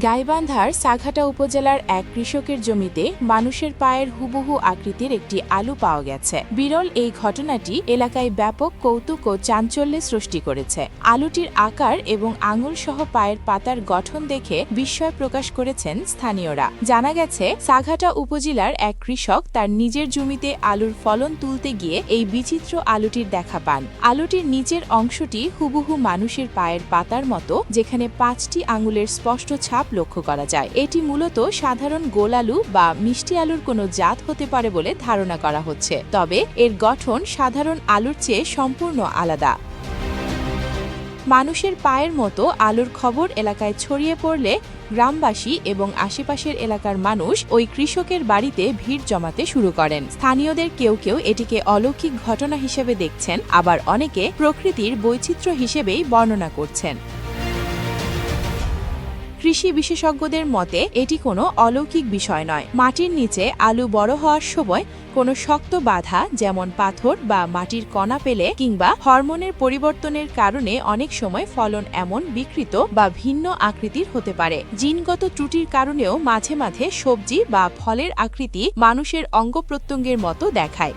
গাইবান্ধার সাঘাটা উপজেলার এক কৃষকের জমিতে মানুষের পায়ের হুবহু আকৃতির একটি আলু পাওয়া গেছে। বিরল এই ঘটনাটি এলাকায় ব্যাপক কৌতুক ও চাঞ্চল্যের সৃষ্টি করেছে। আলুটির আকার এবং আঙুল সহ পায়ের পাতার গঠন দেখে বিস্ময় প্রকাশ করেছেন স্থানীয়রা। জানা গেছে, সাঘাটা উপজেলার এক কৃষক তার নিজের জমিতে আলুর ফলন তুলতে গিয়ে এই বিচিত্র আলুটির দেখা পান। আলুটির নিচের অংশটি হুবহু মানুষের পায়ের পাতার মতো, যেখানে 5টি আঙুলের স্পষ্ট ছাপ লক্ষ্য করা যায়। এটি মূলত সাধারণ গোল আলু বা মিষ্টি আলুর কোনো জাত হতে পারে বলে ধারণা করা হচ্ছে, তবে এর গঠন সাধারণ আলুর চেয়ে সম্পূর্ণ আলাদা। মানুষের পায়ের মতো আলুর খবর এলাকায় ছড়িয়ে পড়লে গ্রামবাসী এবং আশেপাশের এলাকার মানুষ ওই কৃষকের বাড়িতে ভিড় জমাতে শুরু করেন। স্থানীয়দের কেউ কেউ এটিকে অলৌকিক ঘটনা হিসেবে দেখছেন, আবার অনেকে প্রকৃতির বৈচিত্র্য হিসেবেই বর্ণনা করছেন। কৃষি বিশেষজ্ঞদের মতে এটি কোনো অলৌকিক বিষয় নয়। মাটির নিচে আলু বড় হওয়ার সময় কোনো শক্ত বাধা, যেমন পাথর বা মাটির কণা পেলে কিংবা হরমোনের পরিবর্তনের কারণে অনেক সময় ফলন এমন বিকৃত বা ভিন্ন আকৃতির হতে পারে। জিনগত ত্রুটির কারণেও মাঝে মাঝে সবজি বা ফলের আকৃতি মানুষের অঙ্গ প্রত্যঙ্গের মতো দেখায়।